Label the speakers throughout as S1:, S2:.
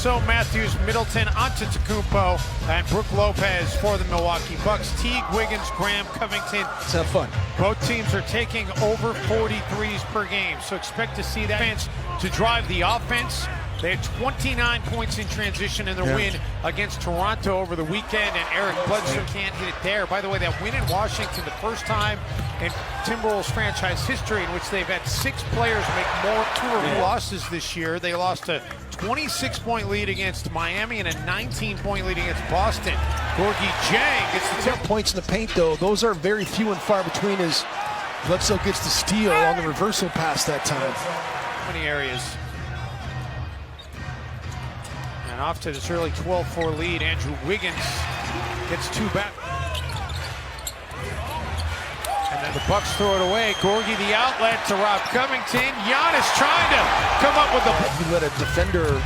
S1: Bledsoe, Matthews, Middleton, Antetokounmpo, and Brook Lopez for the Milwaukee Bucks. Teague, Wiggins, Graham, Covington.
S2: Let's have fun.
S1: Both teams are taking over 43s per game, so expect to see that defense to drive the offense. They had 29 points in transition in their win against Toronto over the weekend, and Eric Bledsoe can't hit it there. By the way, that win in Washington, the first time in Timberwolves franchise history in which they've had 6 players make more losses this year. They lost a 26-point lead against Miami and a 19-point lead against Boston. Gorgie Jang gets the
S2: 10 points in the paint, though. Those are very few and far between as Bledsoe gets the steal on the reversal pass that time.
S1: Many areas. And off to this early 12-4 lead, Andrew Wiggins gets 2 back. And then the Bucks throw it away. Gorgie the outlet to Rob Covington. Giannis trying to come up with the...
S2: You let a defender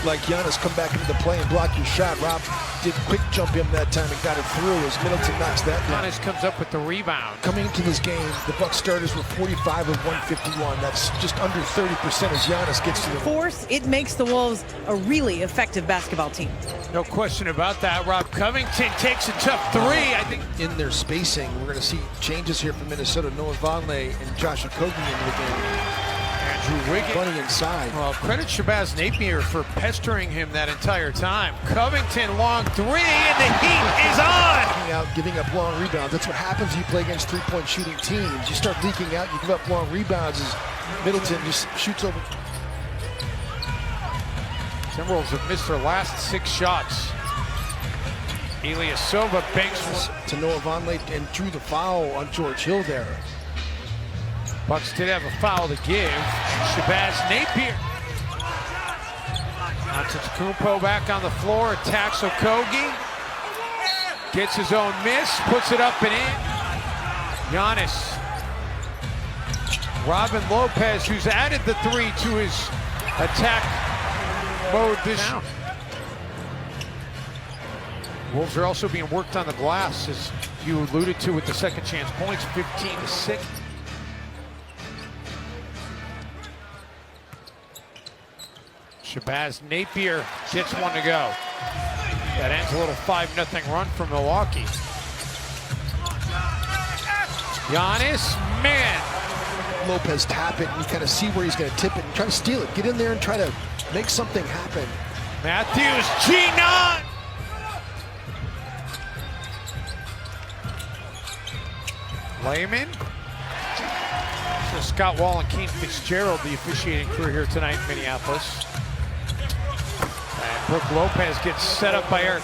S2: like Giannis come back into the play and block your shot. Rob did quick jump him that time and got it through as Middleton knocks that down.
S1: Giannis comes up with the rebound.
S2: Coming into this game, the Bucks starters were 45 of 151. That's just under 30% as Giannis gets to the
S3: force. It makes the Wolves a really effective basketball team.
S1: No question about that. Rob Covington takes a tough 3. I think
S2: in their spacing, we're going to see changes here from Minnesota. Noah Vonleh and Josh Okogie into the game.
S1: Andrew Wiggins.
S2: Bunny inside.
S1: Well, credit Shabazz Napier for pestering him that entire time. Covington, long 3, and the heat is on!
S2: Giving up long rebounds. That's what happens when you play against three-point shooting teams. You start leaking out, you give up long rebounds as Middleton just shoots over.
S1: Timberwolves have missed their last 6 shots. Ilyasova banks
S2: to Noah Vonleh and drew the foul on George Hill there.
S1: Bucks did have a foul to give. Shabazz Napier. Antetokounmpo back on the floor, attacks Okogie. Gets his own miss, puts it up and in. Giannis. Robin Lopez, who's added the 3 to his attack mode this year. Wolves are also being worked on the glass, as you alluded to with the second chance points, 15-6. Shabazz Napier gets one to go. That ends a little 5-0 run for Milwaukee. Giannis, man.
S2: Lopez tap it, and you kind of see where he's going to tip it and try to steal it. Get in there and try to make something happen.
S1: Matthews, G9. Layman. So Scott Wall and Kane Fitzgerald, the officiating crew here tonight in Minneapolis. And Brook Lopez gets set up by Eric.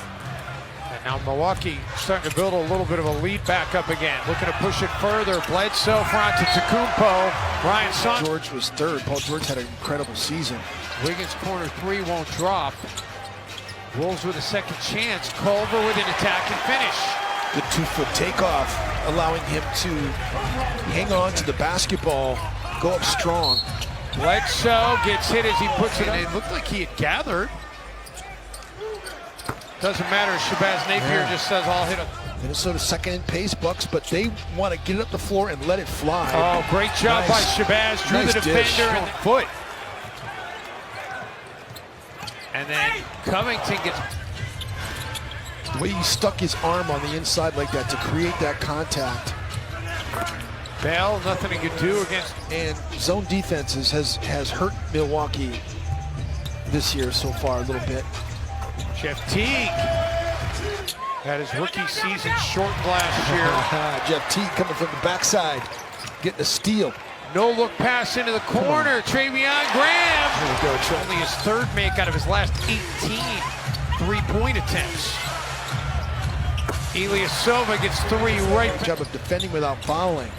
S1: And now Milwaukee starting to build a little bit of a lead back up again. Looking to push it further. Bledsoe for Antetokounmpo. Ryan Saunders.
S2: George was 3rd. Paul George had an incredible season.
S1: Wiggins corner 3 won't drop. Wolves with a second chance. Culver with an attack and finish.
S2: Good 2-foot takeoff, allowing him to hang on to the basketball, go up strong.
S1: Bledsoe gets hit as he puts it in. It looked like he had gathered. Doesn't matter. Shabazz Napier just says, I'll hit him.
S2: Minnesota second in pace, Bucks, but they want to get it up the floor and let it fly.
S1: Oh, great job by Shabazz. Drew the defender and the foot. And then Covington gets...
S2: The way he stuck his arm on the inside like that to create that contact.
S1: Bell, nothing he could do against.
S2: And zone defenses has hurt Milwaukee this year so far a little bit.
S1: Jeff Teague had his rookie season shortened last year.
S2: Jeff Teague coming from the backside, getting a steal.
S1: No look pass into the corner. Treveon Graham.
S2: There we go, Trey.
S1: Only his 3rd make out of his last 18 3-point attempts. Ilyasova gets 3 right.
S2: Good job of defending without fouling.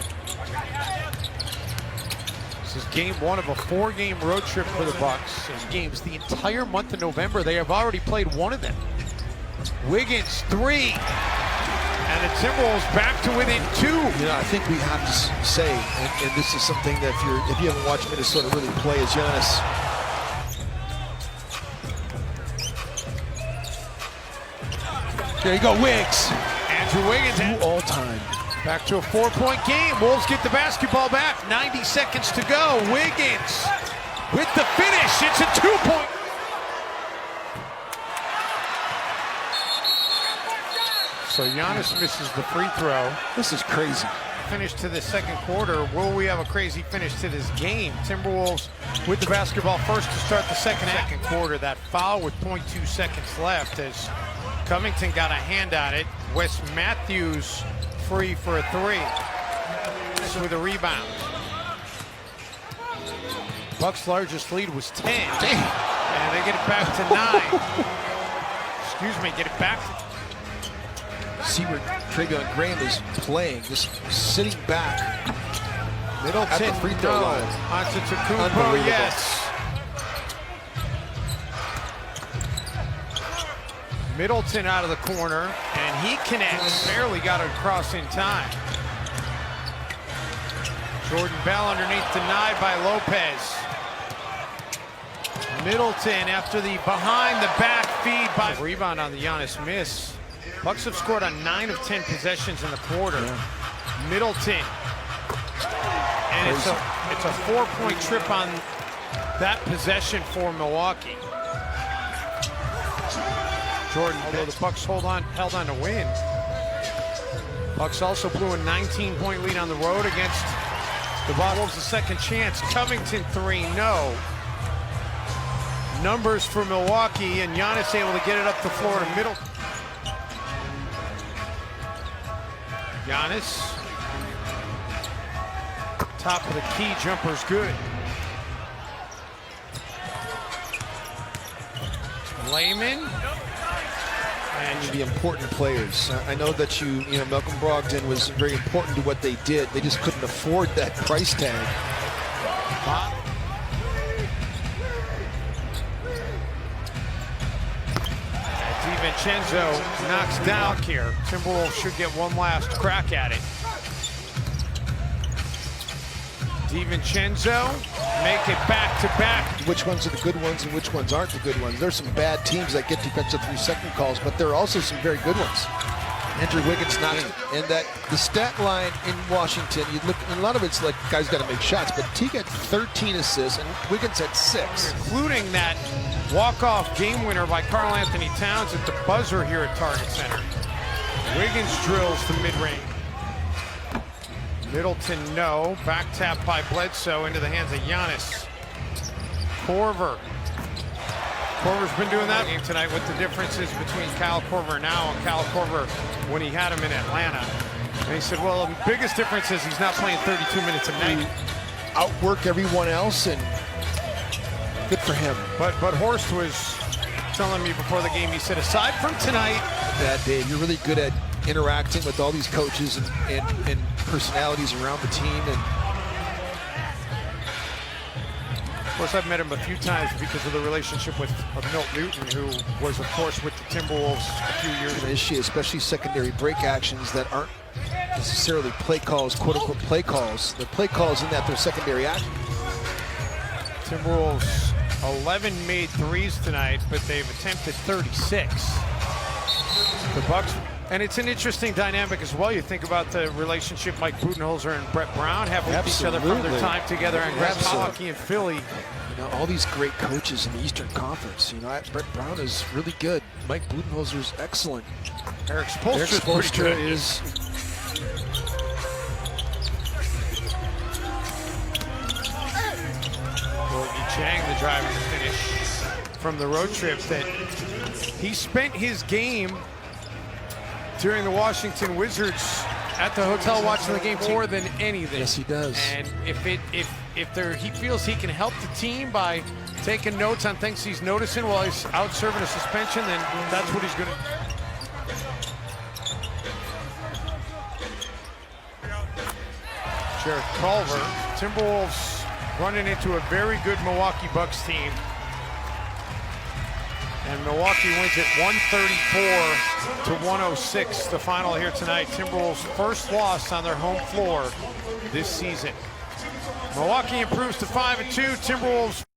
S1: This is game 1 of a 4-game road trip for the Bucks. And games the entire month of November. They have already played 1 of them. Wiggins 3. And the Timberwolves back to within 2.
S2: You know, I think we have to say, and this is something that if you haven't watched Minnesota really play, as Giannis. There you go, Wiggs.
S1: Andrew Wiggins.
S2: All time.
S1: Back to a 4-point game. Wolves get the basketball back. 90 seconds to go. Wiggins with the finish. It's a 2-point. So Giannis misses the free throw.
S2: This is crazy.
S1: Finish to the second quarter. Will we have a crazy finish to this game? Timberwolves with the basketball first to start the second quarter. That foul with 0.2 seconds left as Covington got a hand on it. Wes Matthews free for a three. This with a rebound. Bucks' largest lead was 10. And they get it back to 9. Excuse me, get it back to
S2: See where Travion Graham is playing, just sitting back.
S1: Middleton,
S2: at the free throw line.
S1: Onto Tacumpo, yes. Middleton out of the corner, and he connects. Barely got it across in time. Jordan Bell underneath, denied by Lopez. Middleton after the behind the back feed by rebound on the Giannis miss. Bucks have scored on 9 of 10 possessions in the quarter. Middleton. And it's a 4-point trip on that possession for Milwaukee. Jordan, although the Bucks held on to win. Bucks also blew a 19-point lead on the road against the Wolves. A second chance. Covington 3, no. Numbers for Milwaukee, and Giannis able to get it up the floor to Middleton. Giannis, top of the key, jumper's good. Layman.
S2: And the important players. I know that you know, Malcolm Brogdon was very important to what they did. They just couldn't afford that price tag.
S1: DiVincenzo knocks down here. Timberwolves should get one last crack at it. DiVincenzo make it back to back.
S2: Which ones are the good ones and which ones aren't the good ones? There's some bad teams that get defensive 3-second calls, but there are also some very good ones. Andrew Wiggins not in. And that the stat line in Washington, you look, and a lot of it's like guys got to make shots, but Teague had 13 assists and Wiggins had 6.
S1: Including that walk-off game winner by Karl Anthony Towns at the buzzer here at Target Center. Wiggins drills the mid-range. Middleton, no. Back tap by Bledsoe into the hands of Giannis. Korver. Korver's been doing that game tonight with the differences between Kyle Korver now and Kyle Korver when he had him in Atlanta. And he said, well, the biggest difference is he's not playing 32 minutes a night.
S2: Outwork everyone else, and good for him.
S1: But Horst was telling me before the game, he said, aside from tonight,
S2: that Dave, you're really good at interacting with all these coaches and personalities around the team. And
S1: of course, I've met him a few times because of the relationship with Milt Newton, who was, of course, with the Timberwolves a few years ago.
S2: Issue, especially secondary break actions that aren't necessarily play calls, quote-unquote play calls. The play calls in that they're secondary action.
S1: Timberwolves 11 made threes tonight, but they've attempted 36. The Bucks, and it's an interesting dynamic as well. You think about the relationship Mike Budenholzer and Brett Brown have with each other from their time together in Milwaukee and Philly.
S2: You know, all these great coaches in the Eastern Conference. You know, Brett Brown is really good. Mike Budenholzer is excellent.
S1: Eric Spoelstra
S2: is.
S1: Chang, the driving finish from the road trip, that he spent his game during the Washington Wizards at the hotel watching the game more than anything.
S2: Yes, he does.
S1: And if he feels he can help the team by taking notes on things he's noticing while he's out serving a suspension, then that's what he's going to. Jared Culver, Timberwolves running into a very good Milwaukee Bucks team. And Milwaukee wins it 134-106, the final here tonight. Timberwolves' first loss on their home floor this season. Milwaukee improves to 5-2. Timberwolves